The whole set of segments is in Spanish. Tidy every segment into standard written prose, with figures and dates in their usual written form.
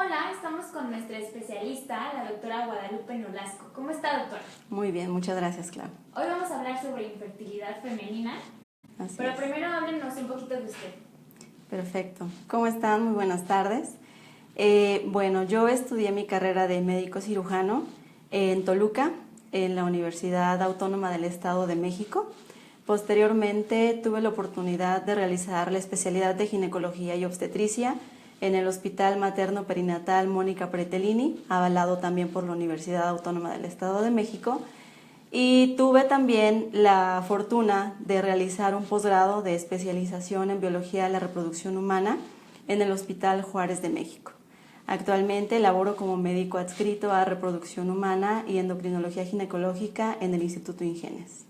Hola, estamos con nuestra especialista, la doctora Guadalupe Nolasco. ¿Cómo está, doctora? Muy bien, muchas gracias, Clau. Hoy vamos a hablar sobre infertilidad femenina, pero primero háblenos un poquito de usted. Perfecto. ¿Cómo están? Muy buenas tardes. Bueno, yo estudié mi carrera de médico cirujano en Toluca, en la Universidad Autónoma del Estado de México. Posteriormente tuve la oportunidad de realizar la especialidad de ginecología y obstetricia en el Hospital Materno Perinatal Mónica Pretelini, avalado también por la Universidad Autónoma del Estado de México. Y tuve también la fortuna de realizar un posgrado de especialización en biología de la reproducción humana en el Hospital Juárez de México. Actualmente laboro como médico adscrito a reproducción humana y endocrinología ginecológica en el Instituto Ingenes.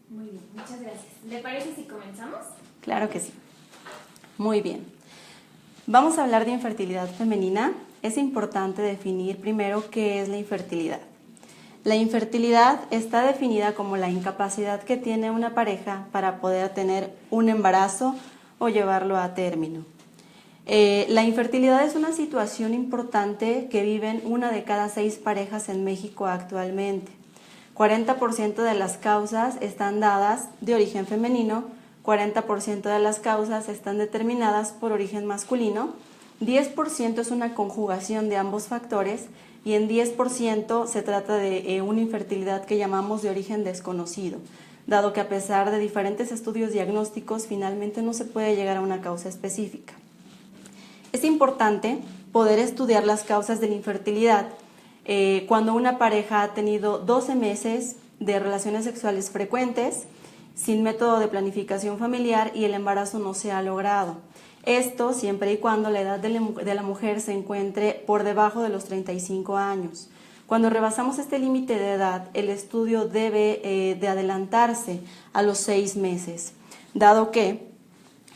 Muy bien, muchas gracias. ¿Le parece si comenzamos? Claro que sí. Muy bien. Vamos a hablar de infertilidad femenina. Es importante definir primero qué es la infertilidad. La infertilidad está definida como la incapacidad que tiene una pareja para poder tener un embarazo o llevarlo a término. La infertilidad es una situación importante que viven 1 de cada 6 parejas en México actualmente. 40% de las causas están dadas de origen femenino, 40% de las causas están determinadas por origen masculino, 10% es una conjugación de ambos factores y en 10% se trata de una infertilidad que llamamos de origen desconocido, dado que a pesar de diferentes estudios diagnósticos finalmente no se puede llegar a una causa específica. Es importante poder estudiar las causas de la infertilidad cuando una pareja ha tenido 12 meses de relaciones sexuales frecuentes, sin método de planificación familiar y el embarazo no se ha logrado. Esto siempre y cuando la edad de la mujer se encuentre por debajo de los 35 años. Cuando rebasamos este límite de edad, el estudio debe de adelantarse a los 6 meses, dado que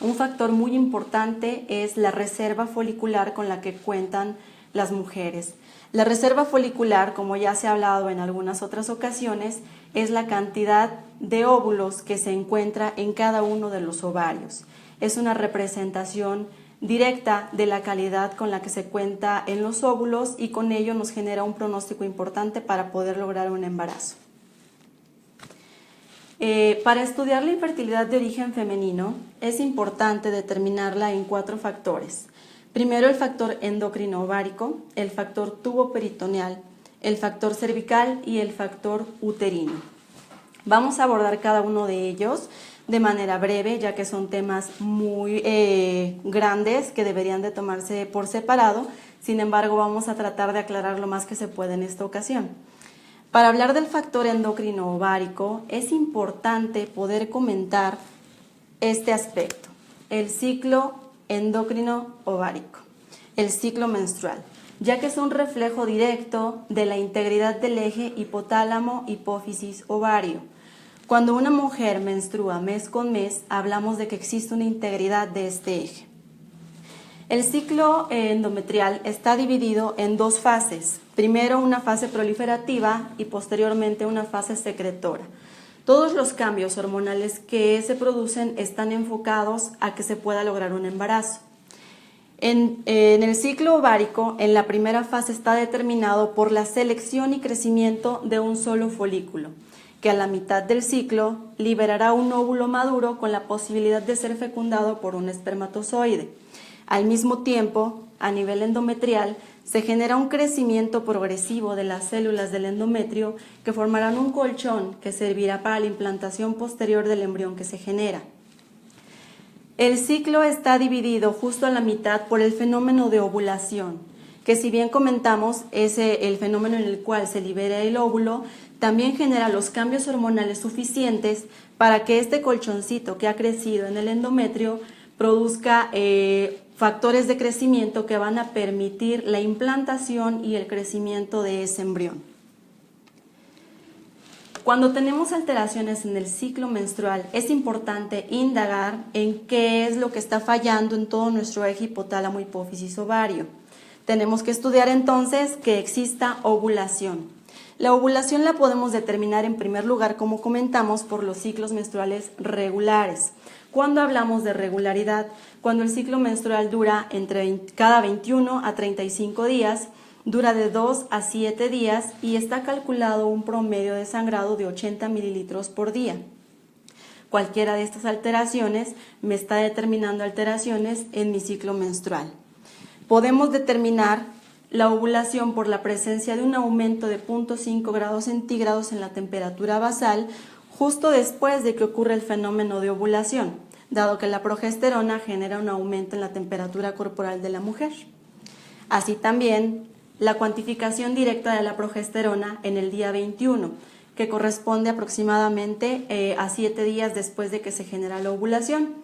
un factor muy importante es la reserva folicular con la que cuentan las mujeres. La reserva folicular, como ya se ha hablado en algunas otras ocasiones, es la cantidad de óvulos que se encuentra en cada uno de los ovarios. Es una representación directa de la calidad con la que se cuenta en los óvulos y con ello nos genera un pronóstico importante para poder lograr un embarazo. Para estudiar la infertilidad de origen femenino es importante determinarla en 4 factores. Primero, el factor endocrino ovárico, el factor tubo peritoneal, el factor cervical y el factor uterino. Vamos a abordar cada uno de ellos de manera breve, ya que son temas muy grandes que deberían de tomarse por separado. Sin embargo, vamos a tratar de aclarar lo más que se puede en esta ocasión. Para hablar del factor endocrino ovárico, es importante poder comentar este aspecto, el ciclo endocrino ovárico, el ciclo menstrual, ya que es un reflejo directo de la integridad del eje hipotálamo-hipófisis-ovario. Cuando una mujer menstrua mes con mes, hablamos de que existe una integridad de este eje. El ciclo endometrial está dividido en 2 fases. Primero una fase proliferativa y posteriormente una fase secretora. Todos los cambios hormonales que se producen están enfocados a que se pueda lograr un embarazo. En el ciclo ovárico, en la primera fase está determinado por la selección y crecimiento de un solo folículo, que a la mitad del ciclo liberará un óvulo maduro con la posibilidad de ser fecundado por un espermatozoide. Al mismo tiempo, a nivel endometrial, se genera un crecimiento progresivo de las células del endometrio que formarán un colchón que servirá para la implantación posterior del embrión que se genera. El ciclo está dividido justo a la mitad por el fenómeno de ovulación, que si bien comentamos es el fenómeno en el cual se libera el óvulo, también genera los cambios hormonales suficientes para que este colchoncito que ha crecido en el endometrio produzca factores de crecimiento que van a permitir la implantación y el crecimiento de ese embrión. Cuando tenemos alteraciones en el ciclo menstrual, es importante indagar en qué es lo que está fallando en todo nuestro eje hipotálamo hipófisis ovario. Tenemos que estudiar entonces que exista ovulación. La ovulación la podemos determinar en primer lugar, como comentamos, por los ciclos menstruales regulares. ¿Cuándo hablamos de regularidad? Cuando el ciclo menstrual dura cada 21 a 35 días, dura de 2 a 7 días y está calculado un promedio de sangrado de 80 mililitros por día. Cualquiera de estas alteraciones me está determinando alteraciones en mi ciclo menstrual. Podemos determinar la ovulación por la presencia de un aumento de 0.5 grados centígrados en la temperatura basal justo después de que ocurre el fenómeno de ovulación, dado que la progesterona genera un aumento en la temperatura corporal de la mujer. Así también, la cuantificación directa de la progesterona en el día 21, que corresponde aproximadamente a 7 días después de que se genera la ovulación.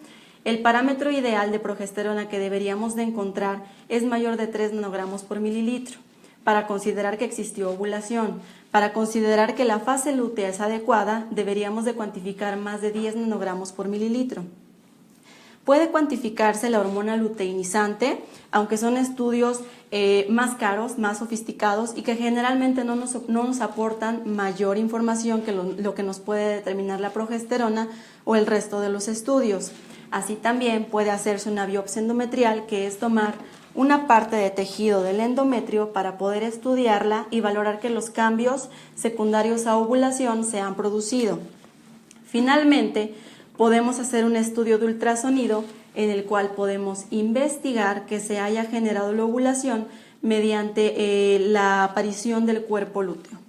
El parámetro ideal de progesterona que deberíamos de encontrar es mayor de 3 nanogramos por mililitro, para considerar que existió ovulación. Para considerar que la fase lútea es adecuada, deberíamos de cuantificar más de 10 nanogramos por mililitro. Puede cuantificarse la hormona luteinizante, aunque son estudios más caros, más sofisticados y que generalmente no nos aportan mayor información que lo que nos puede determinar la progesterona o el resto de los estudios. Así también puede hacerse una biopsia endometrial, que es tomar una parte de tejido del endometrio para poder estudiarla y valorar que los cambios secundarios a ovulación se han producido. Finalmente, podemos hacer un estudio de ultrasonido en el cual podemos investigar que se haya generado la ovulación mediante la aparición del cuerpo lúteo.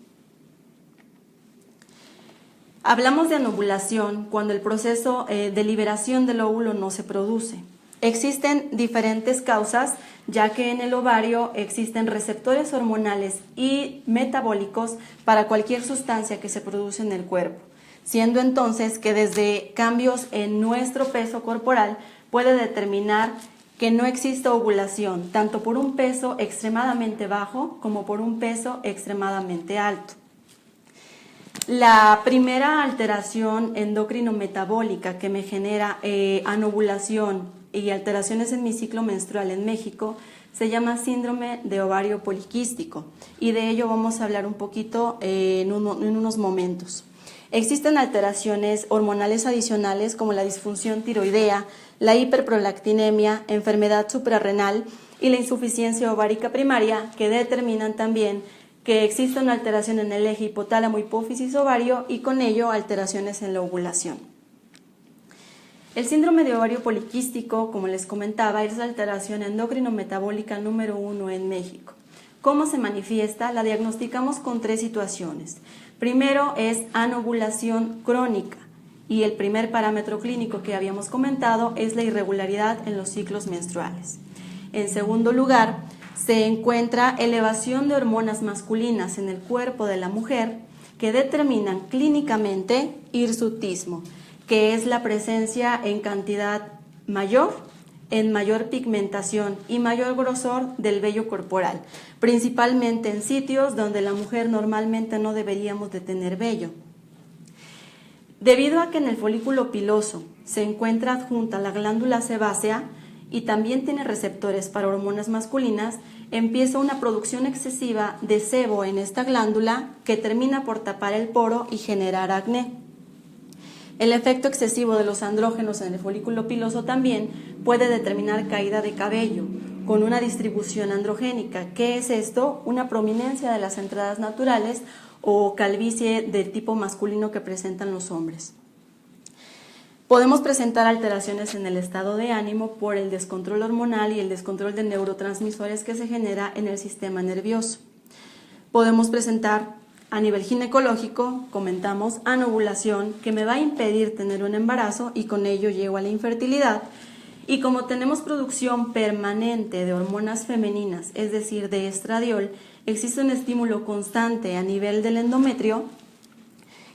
Hablamos de anovulación cuando el proceso de liberación del óvulo no se produce. Existen diferentes causas, ya que en el ovario existen receptores hormonales y metabólicos para cualquier sustancia que se produce en el cuerpo, siendo entonces que desde cambios en nuestro peso corporal puede determinar que no existe ovulación, tanto por un peso extremadamente bajo como por un peso extremadamente alto. La primera alteración endocrino-metabólica que me genera anovulación y alteraciones en mi ciclo menstrual en México se llama síndrome de ovario poliquístico, y de ello vamos a hablar un poquito en unos momentos. Existen alteraciones hormonales adicionales como la disfunción tiroidea, la hiperprolactinemia, enfermedad suprarrenal y la insuficiencia ovárica primaria, que determinan también que existe una alteración en el eje hipotálamo, hipófisis, ovario, y con ello alteraciones en la ovulación. El síndrome de ovario poliquístico, como les comentaba, es la alteración endocrino-metabólica número 1 en México. ¿Cómo se manifiesta? La diagnosticamos con 3 situaciones. Primero es anovulación crónica, y el primer parámetro clínico que habíamos comentado es la irregularidad en los ciclos menstruales. En segundo lugar, se encuentra elevación de hormonas masculinas en el cuerpo de la mujer que determinan clínicamente hirsutismo, que es la presencia en cantidad mayor, en mayor pigmentación y mayor grosor del vello corporal, principalmente en sitios donde la mujer normalmente no deberíamos de tener vello. Debido a que en el folículo piloso se encuentra adjunta la glándula sebácea y también tiene receptores para hormonas masculinas, empieza una producción excesiva de sebo en esta glándula que termina por tapar el poro y generar acné. El efecto excesivo de los andrógenos en el folículo piloso también puede determinar caída de cabello con una distribución androgénica. ¿Qué es esto? Una prominencia de las entradas naturales o calvicie del tipo masculino que presentan los hombres. Podemos presentar alteraciones en el estado de ánimo por el descontrol hormonal y el descontrol de neurotransmisores que se genera en el sistema nervioso. Podemos presentar a nivel ginecológico, comentamos, anovulación, que me va a impedir tener un embarazo y con ello llego a la infertilidad. Y como tenemos producción permanente de hormonas femeninas, es decir, de estradiol, existe un estímulo constante a nivel del endometrio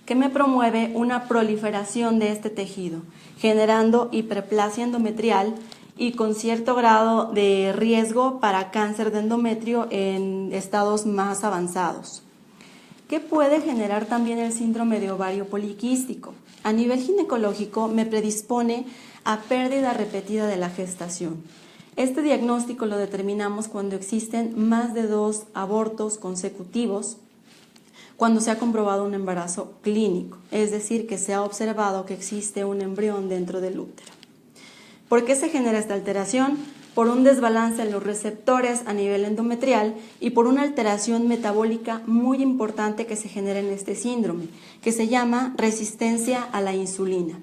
que me promueve una proliferación de este tejido, generando hiperplasia endometrial y con cierto grado de riesgo para cáncer de endometrio en estados más avanzados. ¿Qué puede generar también el síndrome de ovario poliquístico? A nivel ginecológico me predispone a pérdida repetida de la gestación. Este diagnóstico lo determinamos cuando existen más de 2 abortos consecutivos, cuando se ha comprobado un embarazo clínico, es decir, que se ha observado que existe un embrión dentro del útero. ¿Por qué se genera esta alteración? Por un desbalance en los receptores a nivel endometrial y por una alteración metabólica muy importante que se genera en este síndrome, que se llama resistencia a la insulina.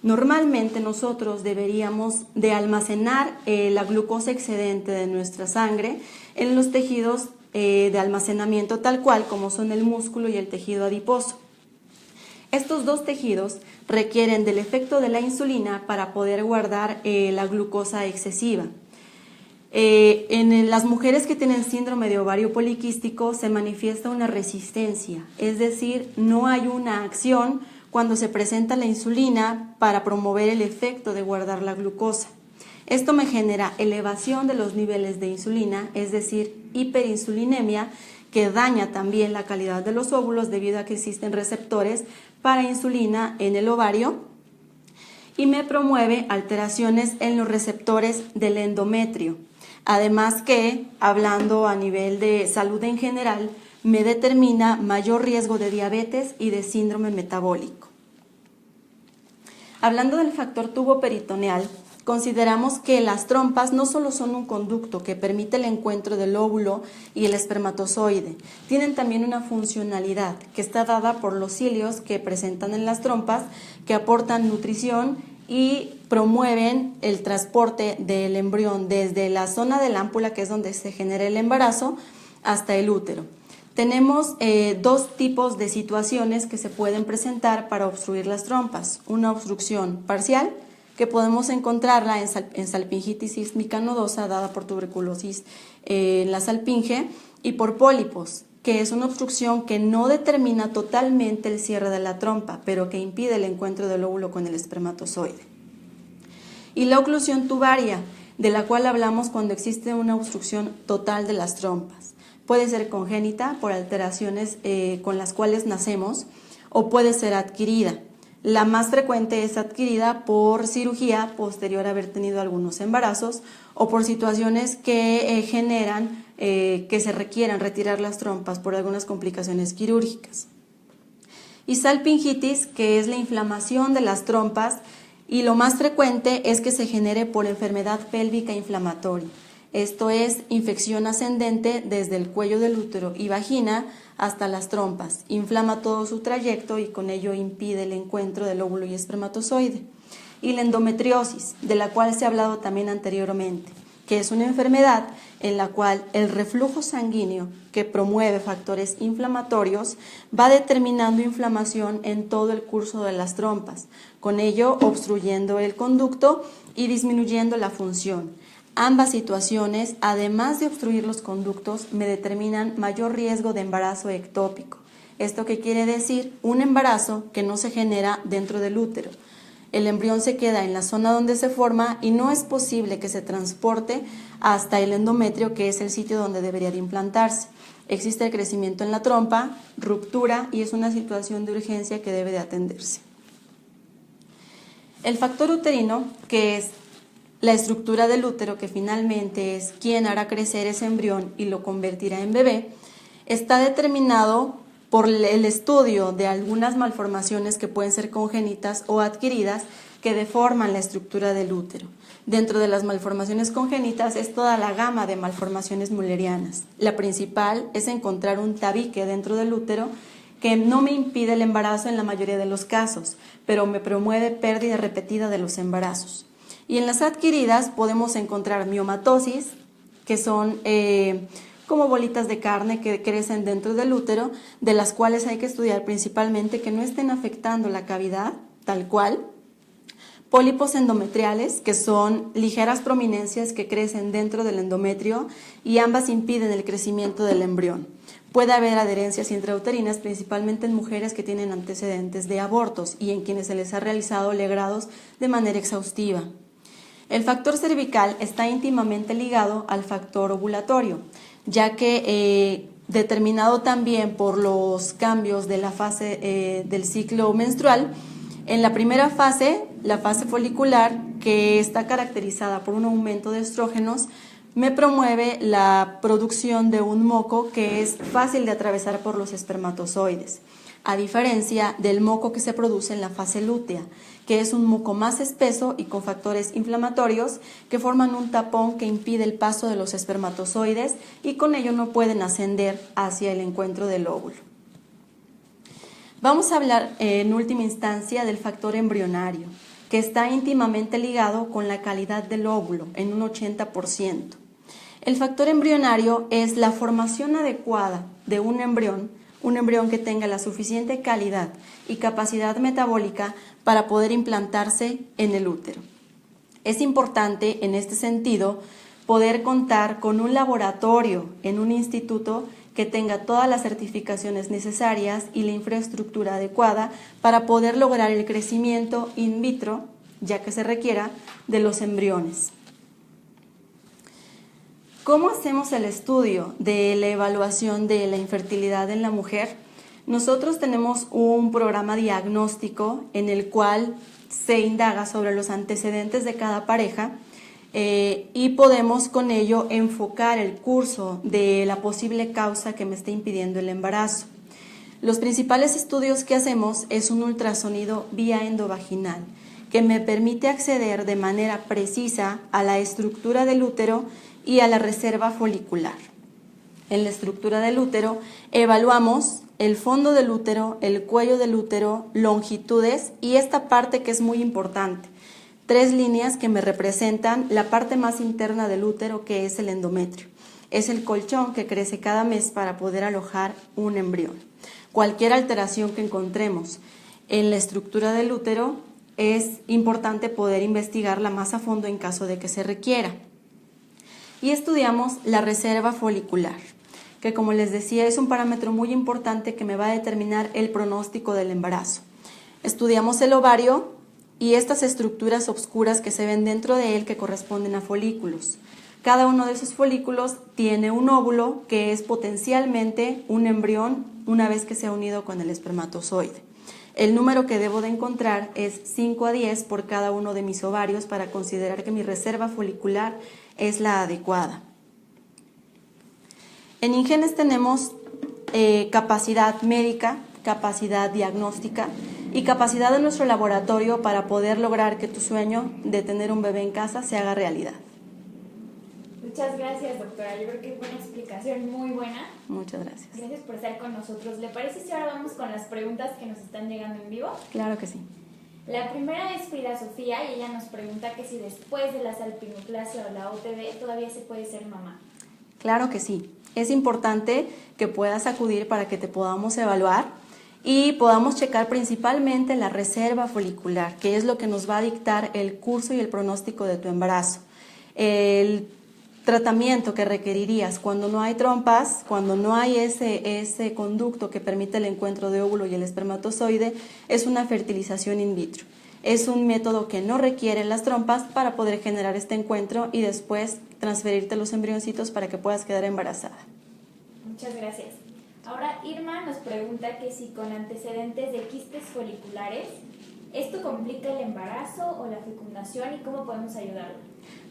Normalmente nosotros deberíamos de almacenar la glucosa excedente de nuestra sangre en los tejidos de almacenamiento tal cual como son el músculo y el tejido adiposo. Estos dos tejidos requieren del efecto de la insulina para poder guardar la glucosa excesiva. En las mujeres que tienen síndrome de ovario poliquístico se manifiesta una resistencia, es decir, no hay una acción cuando se presenta la insulina para promover el efecto de guardar la glucosa. Esto me genera elevación de los niveles de insulina, es decir, hiperinsulinemia, que daña también la calidad de los óvulos debido a que existen receptores para insulina en el ovario y me promueve alteraciones en los receptores del endometrio. Además que, hablando a nivel de salud en general, me determina mayor riesgo de diabetes y de síndrome metabólico. Hablando del factor tuboperitoneal, consideramos que las trompas no solo son un conducto que permite el encuentro del óvulo y el espermatozoide, tienen también una funcionalidad que está dada por los cilios que presentan en las trompas, que aportan nutrición y promueven el transporte del embrión desde la zona de la ámpula, que es donde se genera el embarazo, hasta el útero. Tenemos dos tipos de situaciones que se pueden presentar para obstruir las trompas. Una obstrucción parcial, que podemos encontrarla en salpingitis sísmica nodosa dada por tuberculosis en la salpinge, y por pólipos, que es una obstrucción que no determina totalmente el cierre de la trompa, pero que impide el encuentro del óvulo con el espermatozoide. Y la oclusión tubaria, de la cual hablamos cuando existe una obstrucción total de las trompas. Puede ser congénita por alteraciones con las cuales nacemos o puede ser adquirida. La más frecuente es adquirida por cirugía posterior a haber tenido algunos embarazos o por situaciones que generan que se requieran retirar las trompas por algunas complicaciones quirúrgicas. Y salpingitis, que es la inflamación de las trompas, y lo más frecuente es que se genere por enfermedad pélvica inflamatoria. Esto es infección ascendente desde el cuello del útero y vagina hasta las trompas. Inflama todo su trayecto y con ello impide el encuentro del óvulo y espermatozoide. Y la endometriosis, de la cual se ha hablado también anteriormente, que es una enfermedad en la cual el reflujo sanguíneo, que promueve factores inflamatorios, va determinando inflamación en todo el curso de las trompas, con ello obstruyendo el conducto y disminuyendo la función. Ambas situaciones, además de obstruir los conductos, me determinan mayor riesgo de embarazo ectópico. ¿Esto qué quiere decir? Un embarazo que no se genera dentro del útero. El embrión se queda en la zona donde se forma y no es posible que se transporte hasta el endometrio, que es el sitio donde debería de implantarse. Existe el crecimiento en la trompa, ruptura y es una situación de urgencia que debe de atenderse. El factor uterino, que es la estructura del útero, que finalmente es quien hará crecer ese embrión y lo convertirá en bebé, está determinado por el estudio de algunas malformaciones que pueden ser congénitas o adquiridas que deforman la estructura del útero. Dentro de las malformaciones congénitas es toda la gama de malformaciones müllerianas. La principal es encontrar un tabique dentro del útero que no me impide el embarazo en la mayoría de los casos, pero me promueve pérdida repetida de los embarazos. Y en las adquiridas podemos encontrar miomatosis, que son como bolitas de carne que crecen dentro del útero, de las cuales hay que estudiar principalmente que no estén afectando la cavidad tal cual. Pólipos endometriales, que son ligeras prominencias que crecen dentro del endometrio y ambas impiden el crecimiento del embrión. Puede haber adherencias intrauterinas, principalmente en mujeres que tienen antecedentes de abortos y en quienes se les ha realizado legrados de manera exhaustiva. El factor cervical está íntimamente ligado al factor ovulatorio, ya que determinado también por los cambios de la fase del ciclo menstrual, en la primera fase, la fase folicular, que está caracterizada por un aumento de estrógenos, me promueve la producción de un moco que es fácil de atravesar por los espermatozoides. a diferencia del moco que se produce en la fase lútea, que es un moco más espeso y con factores inflamatorios que forman un tapón que impide el paso de los espermatozoides y con ello no pueden ascender hacia el encuentro del óvulo. Vamos a hablar en última instancia del factor embrionario, que está íntimamente ligado con la calidad del óvulo en un 80%. El factor embrionario es la formación adecuada de un embrión que tenga la suficiente calidad y capacidad metabólica para poder implantarse en el útero. Es importante en este sentido poder contar con un laboratorio en un instituto que tenga todas las certificaciones necesarias y la infraestructura adecuada para poder lograr el crecimiento in vitro, ya que se requiera, de los embriones. ¿Cómo hacemos el estudio de la evaluación de la infertilidad en la mujer? Nosotros tenemos un programa diagnóstico en el cual se indaga sobre los antecedentes de cada pareja y podemos con ello enfocar el curso de la posible causa que me esté impidiendo el embarazo. Los principales estudios que hacemos es un ultrasonido vía endovaginal que me permite acceder de manera precisa a la estructura del útero y a la reserva folicular. En la estructura del útero evaluamos el fondo del útero, el cuello del útero, longitudes y esta parte que es muy importante. 3 líneas que me representan la parte más interna del útero, que es el endometrio. Es el colchón que crece cada mes para poder alojar un embrión. Cualquier alteración que encontremos en la estructura del útero es importante poder investigarla más a fondo en caso de que se requiera. Y estudiamos la reserva folicular, que como les decía es un parámetro muy importante que me va a determinar el pronóstico del embarazo. Estudiamos el ovario y estas estructuras oscuras que se ven dentro de él que corresponden a folículos. Cada uno de esos folículos tiene un óvulo que es potencialmente un embrión una vez que se ha unido con el espermatozoide. El número que debo de encontrar es 5 a 10 por cada uno de mis ovarios para considerar que mi reserva folicular es la adecuada. En Ingenes tenemos capacidad médica, capacidad diagnóstica y capacidad de nuestro laboratorio para poder lograr que tu sueño de tener un bebé en casa se haga realidad. Muchas gracias, doctora. Yo creo que fue una explicación muy buena. Muchas gracias. Gracias por estar con nosotros. ¿Le parece si ahora vamos con las preguntas que nos están llegando en vivo? Claro que sí. La primera es Frida Sofía y ella nos pregunta que si después de la salpingoclasia o la OTB todavía se puede ser mamá. Claro que sí. Es importante que puedas acudir para que te podamos evaluar y podamos checar principalmente la reserva folicular, que es lo que nos va a dictar el curso y el pronóstico de tu embarazo. El tratamiento que requerirías cuando no hay trompas, cuando no hay ese conducto que permite el encuentro de óvulo y el espermatozoide, es una fertilización in vitro. Es un método que no requiere las trompas para poder generar este encuentro y después transferirte los embrioncitos para que puedas quedar embarazada. Muchas gracias. Ahora Irma nos pregunta que si con antecedentes de quistes foliculares, ¿esto complica el embarazo o la fecundación y cómo podemos ayudarla?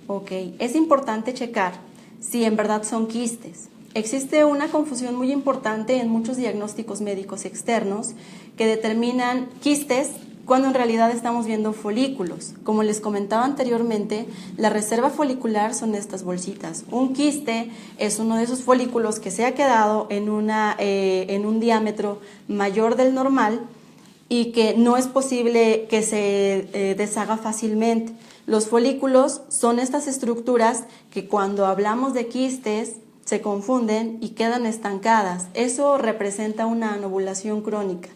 Ok, es importante checar si en verdad son quistes. Existe una confusión muy importante en muchos diagnósticos médicos externos que determinan quistes cuando en realidad estamos viendo folículos. Como les comentaba anteriormente, la reserva folicular son estas bolsitas. Un quiste es uno de esos folículos que se ha quedado en un diámetro mayor del normal y que no es posible que se deshaga fácilmente. Los folículos son estas estructuras que cuando hablamos de quistes se confunden y quedan estancadas. Eso representa una anovulación crónica.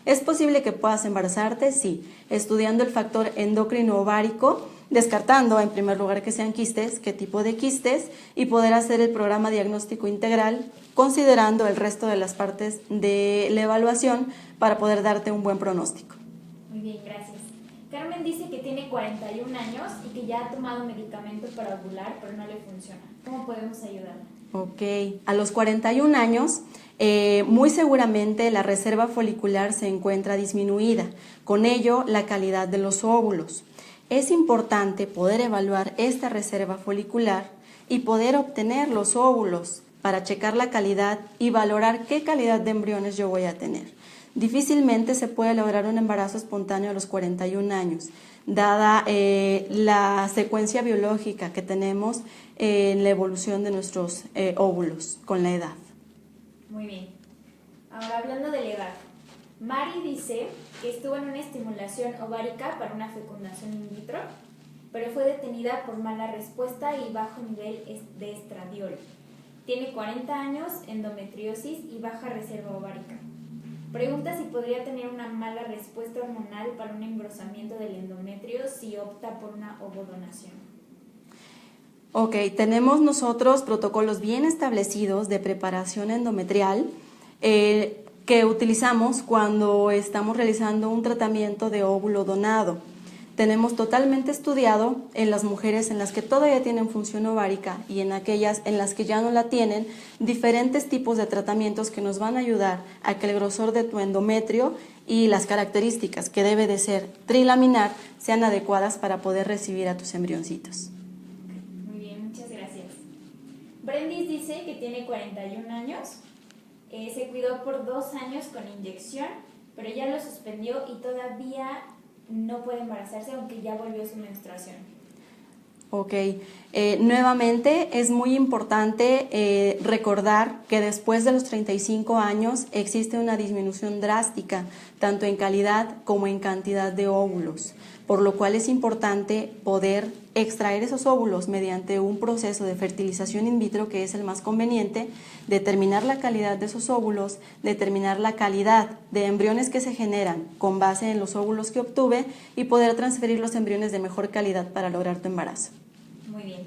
¿Es posible que puedas embarazarte? Sí, estudiando el factor endocrino ovárico, descartando en primer lugar que sean quistes, qué tipo de quistes y poder hacer el programa diagnóstico integral considerando el resto de las partes de la evaluación para poder darte un buen pronóstico. Muy bien, gracias. Carmen dice que tiene 41 años y que ya ha tomado medicamento para ovular, pero no le funciona. ¿Cómo podemos ayudarla? Ok, a los 41 años muy seguramente la reserva folicular se encuentra disminuida, con ello la calidad de los óvulos. Es importante poder evaluar esta reserva folicular y poder obtener los óvulos para checar la calidad y valorar qué calidad de embriones yo voy a tener. difícilmente se puede lograr un embarazo espontáneo a los 41 años, dada la secuencia biológica que tenemos en la evolución de nuestros óvulos con la edad. Muy bien. Ahora, hablando de la edad, Mari dice que estuvo en una estimulación ovárica para una fecundación in vitro, pero fue detenida por mala respuesta y bajo nivel de estradiol. Tiene 40 años, endometriosis y baja reserva ovárica. Pregunta si podría tener una mala respuesta hormonal para un engrosamiento del endometrio si opta por una ovodonación. Ok, tenemos nosotros protocolos bien establecidos de preparación endometrial que utilizamos cuando estamos realizando un tratamiento de óvulo donado. Tenemos totalmente estudiado en las mujeres en las que todavía tienen función ovárica y en aquellas en las que ya no la tienen, diferentes tipos de tratamientos que nos van a ayudar a que el grosor de tu endometrio y las características que debe de ser trilaminar sean adecuadas para poder recibir a tus embrioncitos. Muy bien, muchas gracias. Brendis dice que tiene 41 años, se cuidó por 2 años con inyección, pero ya lo suspendió y todavía no puede embarazarse aunque ya volvió su menstruación. Ok, nuevamente es muy importante recordar que después de los 35 años existe una disminución drástica, tanto en calidad como en cantidad de óvulos, por lo cual es importante poder extraer esos óvulos mediante un proceso de fertilización in vitro que es el más conveniente, determinar la calidad de esos óvulos, determinar la calidad de embriones que se generan con base en los óvulos que obtuve y poder transferir los embriones de mejor calidad para lograr tu embarazo. Muy bien.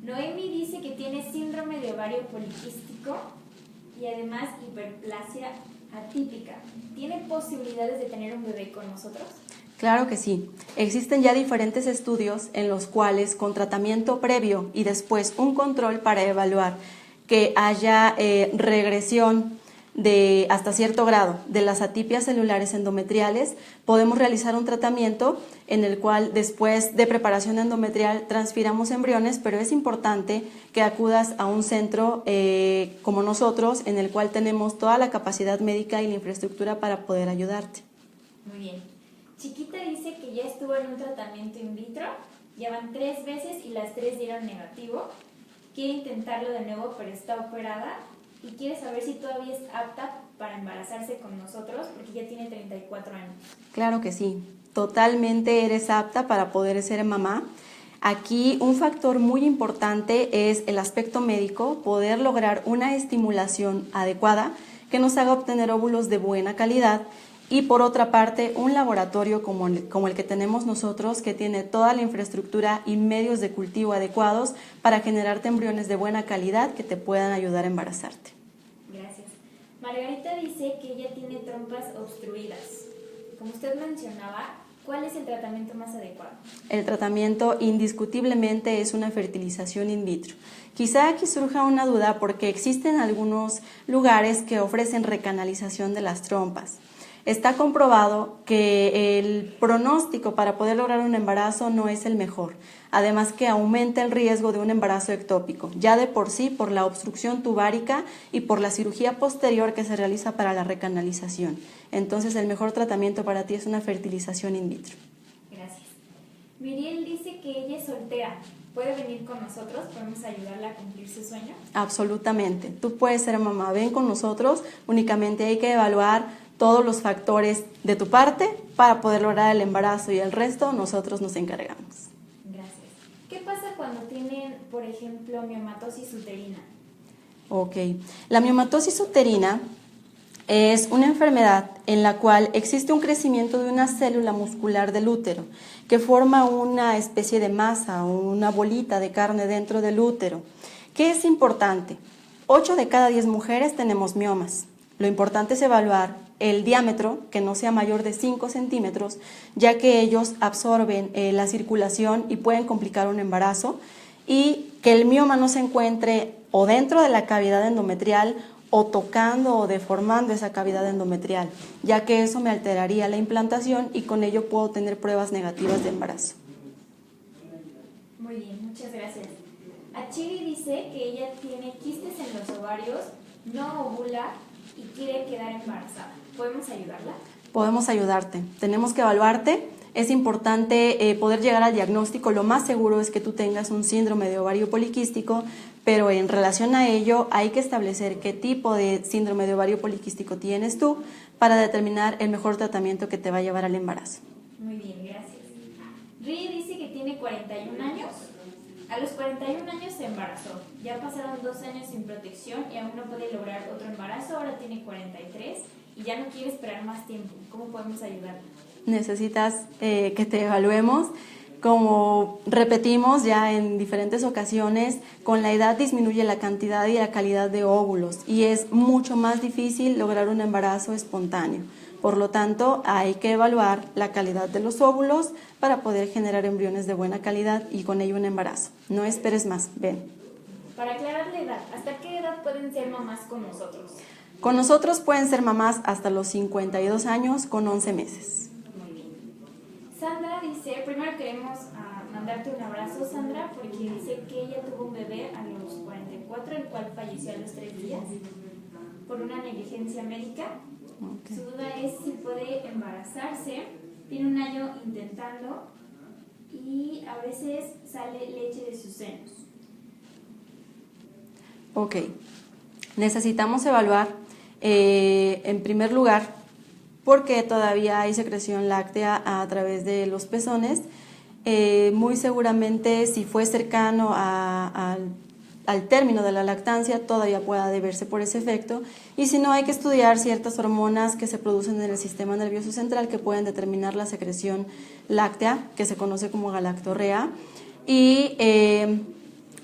Noemi dice que tiene síndrome de ovario poliquístico y además hiperplasia atípica. ¿Tiene posibilidades de tener un bebé con nosotros? Claro que sí. Existen ya diferentes estudios en los cuales con tratamiento previo y después un control para evaluar que haya regresión de hasta cierto grado de las atipias celulares endometriales, podemos realizar un tratamiento en el cual después de preparación endometrial transfiramos embriones, pero es importante que acudas a un centro como nosotros, en el cual tenemos toda la capacidad médica y la infraestructura para poder ayudarte. Muy bien. Chiquita dice que ya estuvo en un tratamiento in vitro, ya van 3 veces y las 3 dieron negativo. Quiere intentarlo de nuevo, pero está operada y quiere saber si todavía es apta para embarazarse con nosotros, porque ya tiene 34 años. Claro que sí, totalmente eres apta para poder ser mamá. Aquí un factor muy importante es el aspecto médico, poder lograr una estimulación adecuada que nos haga obtener óvulos de buena calidad. Y por otra parte, un laboratorio como el que tenemos nosotros, que tiene toda la infraestructura y medios de cultivo adecuados para generarte embriones de buena calidad que te puedan ayudar a embarazarte. Gracias. Margarita dice que ella tiene trompas obstruidas. Como usted mencionaba, ¿cuál es el tratamiento más adecuado? El tratamiento indiscutiblemente es una fertilización in vitro. Quizá aquí surja una duda porque existen algunos lugares que ofrecen recanalización de las trompas. Está comprobado que el pronóstico para poder lograr un embarazo no es el mejor, además que aumenta el riesgo de un embarazo ectópico, ya de por sí por la obstrucción tubárica y por la cirugía posterior que se realiza para la recanalización. Entonces el mejor tratamiento para ti es una fertilización in vitro. Gracias. Miriel dice que ella es soltera. ¿Puede venir con nosotros? ¿Podemos ayudarla a cumplir su sueño? Absolutamente. Tú puedes ser mamá, ven con nosotros, únicamente hay que evaluar todos los factores de tu parte para poder lograr el embarazo y el resto nosotros nos encargamos. Gracias. ¿Qué pasa cuando tienen, por ejemplo, miomatosis uterina? Ok, la miomatosis uterina es una enfermedad en la cual existe un crecimiento de una célula muscular del útero que forma una especie de masa o una bolita de carne dentro del útero. ¿Qué es importante? 8 de cada 10 mujeres tenemos miomas. Lo importante es evaluar el diámetro, que no sea mayor de 5 centímetros, ya que ellos absorben la circulación y pueden complicar un embarazo, y que el mioma no se encuentre o dentro de la cavidad endometrial o tocando o deformando esa cavidad endometrial, ya que eso me alteraría la implantación y con ello puedo tener pruebas negativas de embarazo. Muy bien, muchas gracias. Achiri dice que ella tiene quistes en los ovarios, no ovula y quiere quedar embarazada. ¿Podemos ayudarla? Podemos ayudarte. Tenemos que evaluarte. Es importante poder llegar al diagnóstico. Lo más seguro es que tú tengas un síndrome de ovario poliquístico, pero en relación a ello hay que establecer qué tipo de síndrome de ovario poliquístico tienes tú para determinar el mejor tratamiento que te va a llevar al embarazo. Muy bien, gracias. Ri dice que tiene 41 años. A los 41 años se embarazó. Ya pasaron 2 años sin protección y aún no puede lograr otro embarazo. Ahora tiene 43 y ya no quiere esperar más tiempo. ¿Cómo podemos ayudarla? Necesitas que te evaluemos. Como repetimos ya en diferentes ocasiones, con la edad disminuye la cantidad y la calidad de óvulos y es mucho más difícil lograr un embarazo espontáneo. Por lo tanto, hay que evaluar la calidad de los óvulos para poder generar embriones de buena calidad y con ello un embarazo. No esperes más, ven. Para aclarar la edad, ¿hasta qué edad pueden ser mamás con nosotros? Con nosotros pueden ser mamás hasta los 52 años con 11 meses. Muy bien. Sandra dice, primero queremos mandarte un abrazo, Sandra, porque dice que ella tuvo un bebé a los 44, el cual falleció a los 3 días por una negligencia médica. Okay. Su duda es si puede embarazarse. Tiene 1 año intentando y a veces sale leche de sus senos. Ok. Necesitamos evaluar, en primer lugar, porque todavía hay secreción láctea a través de los pezones. Muy seguramente, si fue cercano al término de la lactancia, todavía pueda deberse por ese efecto, y si no, hay que estudiar ciertas hormonas que se producen en el sistema nervioso central que pueden determinar la secreción láctea, que se conoce como galactorrea, y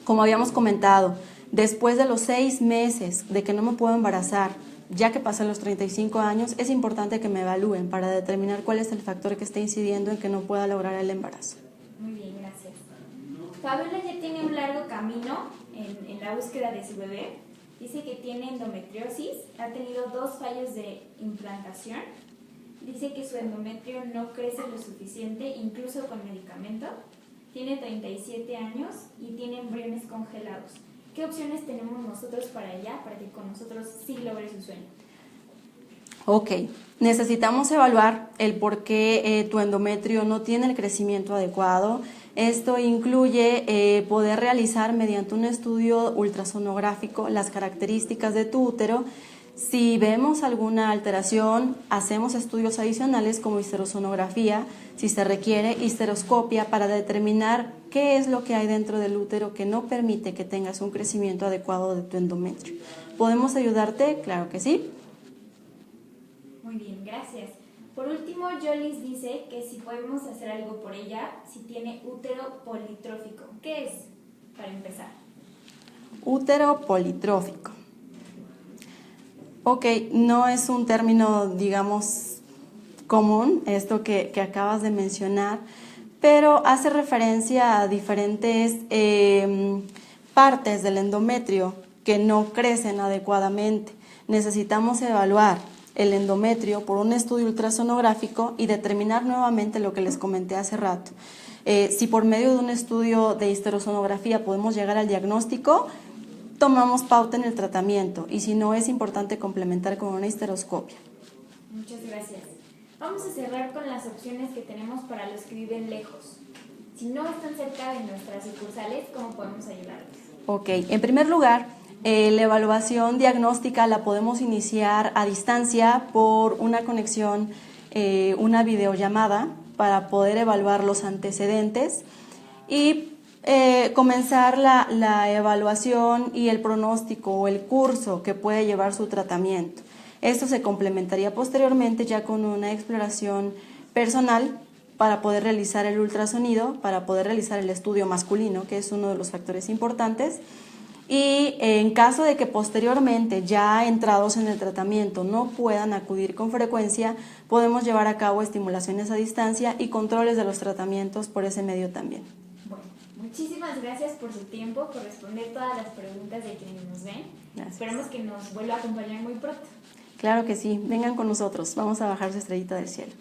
como habíamos comentado, después de los 6 meses de que no me puedo embarazar, ya que pasan los 35 años, es importante que me evalúen para determinar cuál es el factor que está incidiendo en que no pueda lograr el embarazo. Muy bien, gracias. Fabiola ya tiene un largo camino en la búsqueda de su bebé. Dice que tiene endometriosis, ha tenido 2 fallos de implantación. Dice que su endometrio no crece lo suficiente, incluso con medicamento. Tiene 37 años y tiene embriones congelados. ¿Qué opciones tenemos nosotros para ella, para que con nosotros sí logre su sueño? Ok, necesitamos evaluar el por qué tu endometrio no tiene el crecimiento adecuado. Esto incluye poder realizar mediante un estudio ultrasonográfico las características de tu útero. Si vemos alguna alteración, hacemos estudios adicionales como histerosonografía, si se requiere histeroscopia para determinar qué es lo que hay dentro del útero que no permite que tengas un crecimiento adecuado de tu endometrio. ¿Podemos ayudarte? Claro que sí. Muy bien, gracias. Por último, Jolis dice que si podemos hacer algo por ella, si tiene útero politrófico. ¿Qué es? Para empezar. Útero politrófico. Ok, no es un término, digamos, común, esto que acabas de mencionar, pero hace referencia a diferentes partes del endometrio que no crecen adecuadamente. Necesitamos evaluar el endometrio por un estudio ultrasonográfico y determinar nuevamente lo que les comenté hace rato. Si por medio de un estudio de histerosonografía podemos llegar al diagnóstico, tomamos pauta en el tratamiento, y si no, es importante complementar con una histeroscopia. Muchas gracias. Vamos a cerrar con las opciones que tenemos para los que viven lejos. Si no están cerca de nuestras sucursales, ¿cómo podemos ayudarles? Ok, en primer lugar, la evaluación diagnóstica la podemos iniciar a distancia por una conexión, una videollamada, para poder evaluar los antecedentes y comenzar la evaluación y el pronóstico o el curso que puede llevar su tratamiento. Esto se complementaría posteriormente ya con una exploración personal para poder realizar el ultrasonido, para poder realizar el estudio masculino, que es uno de los factores importantes. Y en caso de que posteriormente, ya entrados en el tratamiento, no puedan acudir con frecuencia, podemos llevar a cabo estimulaciones a distancia y controles de los tratamientos por ese medio también. Bueno, muchísimas gracias por su tiempo, por responder todas las preguntas de quienes nos ven. Gracias. Esperamos que nos vuelva a acompañar muy pronto. Claro que sí, vengan con nosotros, vamos a bajar su estrellita del cielo.